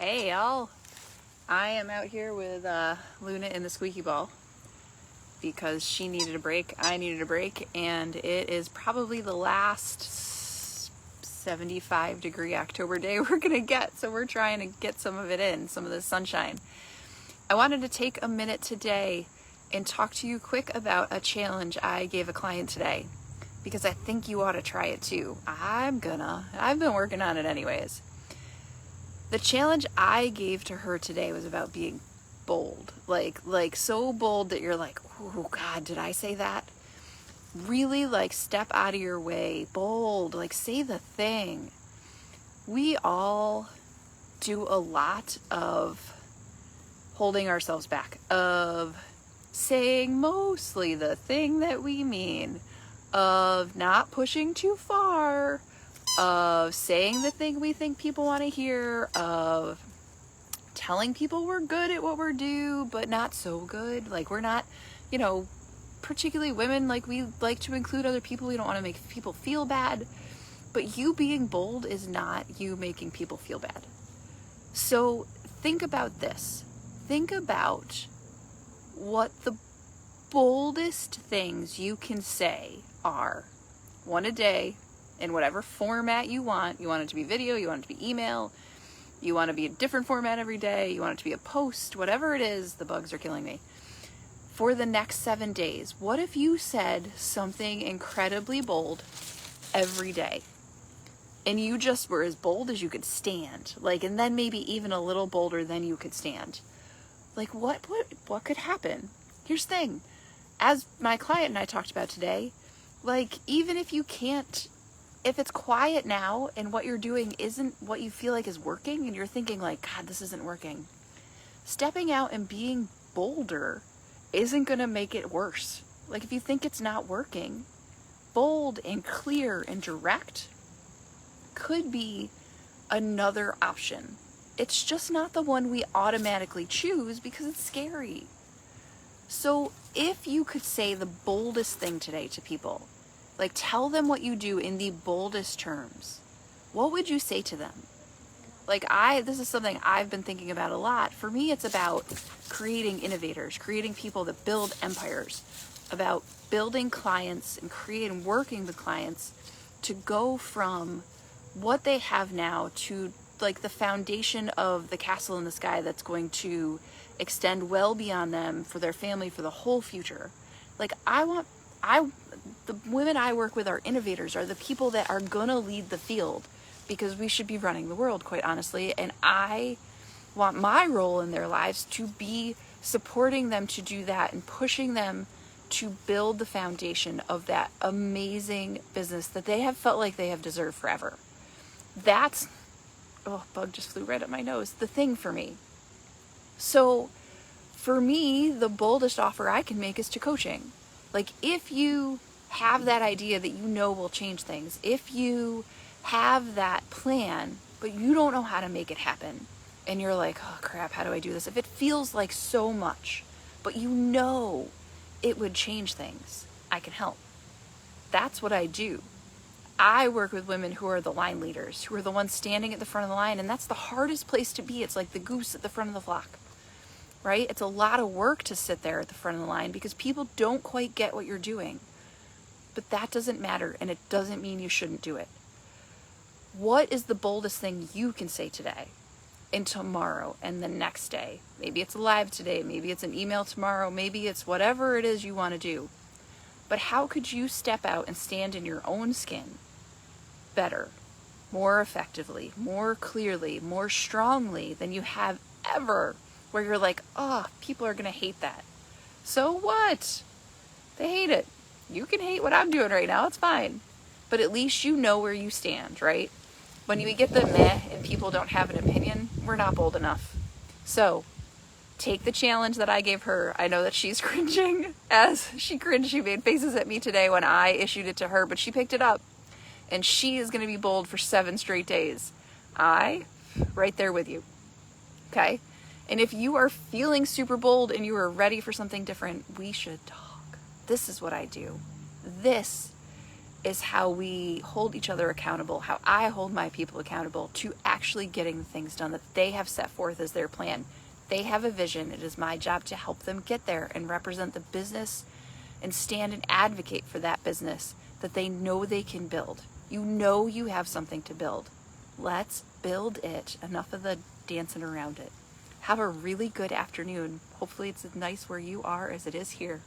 Hey y'all, I am out here with Luna in the squeaky ball because she needed a break, I needed a break, and it is probably the last 75-degree October day we're gonna get, so we're trying to get some of it in, some of the sunshine. I wanted to take a minute today and talk to you quick about a challenge I gave a client today because I think you ought to try it too. I've been working on it anyways. The challenge I gave to her today was about being bold, like so bold that you're like, oh God, did I say that? Really step out of your way, bold, say the thing. We all do a lot of holding ourselves back, of saying mostly the thing that we mean, of not pushing too far, of saying the thing we think people want to hear, of telling people we're good at what we do, but not so good. We're not, particularly women, we like to include other people. We don't want to make people feel bad. But you being bold is not you making people feel bad. So think about this. Think about what the boldest things you can say are. One a day, in whatever format you want. You want it to be video, you want it to be email, you want it to be a different format every day, you want it to be a post, whatever it is, the bugs are killing me. For the next 7 days, what if you said something incredibly bold every day? And you just were as bold as you could stand. And then maybe even a little bolder than you could stand. What could happen? Here's the thing. As my client and I talked about today, even if you can't, if it's quiet now and what you're doing isn't what you feel like is working and you're thinking God, this isn't working, stepping out and being bolder isn't going to make it worse. If you think it's not working, bold and clear and direct could be another option. It's just not the one we automatically choose because it's scary. So if you could say the boldest thing today to people, tell them what you do in the boldest terms, what would you say to them? This is something I've been thinking about a lot. For me, it's about creating innovators, creating people that build empires, about building clients and working with clients to go from what they have now to the foundation of the castle in the sky that's going to extend well beyond them for their family, for the whole future. The women I work with are innovators, are the people that are gonna lead the field because we should be running the world, quite honestly. And I want my role in their lives to be supporting them to do that and pushing them to build the foundation of that amazing business that they have felt like they have deserved forever. That's, bug just flew right up my nose, the thing for me. So for me, the boldest offer I can make is to coaching. If you have that idea that will change things, if you have that plan, but you don't know how to make it happen, and you're oh crap, how do I do this? If it feels like so much, but it would change things, I can help. That's what I do. I work with women who are the line leaders, who are the ones standing at the front of the line, and that's the hardest place to be. It's like the goose at the front of the flock. Right? It's a lot of work to sit there at the front of the line because people don't quite get what you're doing. But that doesn't matter, and it doesn't mean you shouldn't do it. What is the boldest thing you can say today and tomorrow and the next day? Maybe it's live today, maybe it's an email tomorrow, maybe it's whatever it is you want to do. But how could you step out and stand in your own skin better, more effectively, more clearly, more strongly than you have ever? Where you're people are going to hate that. So what? They hate it. You can hate what I'm doing right now. It's fine. But at least you know where you stand, right? When you get the meh and people don't have an opinion, we're not bold enough. So take the challenge that I gave her. I know that she's cringing. As she cringed, she made faces at me today when I issued it to her, but she picked it up. And she is going to be bold for 7 straight days. Right there with you. Okay? And if you are feeling super bold and you are ready for something different, we should talk. This is what I do. This is how we hold each other accountable, how I hold my people accountable to actually getting the things done that they have set forth as their plan. They have a vision. It is my job to help them get there and represent the business and stand and advocate for that business that they know they can build. You know you have something to build. Let's build it. Enough of the dancing around it. Have a really good afternoon. Hopefully it's as nice where you are as it is here.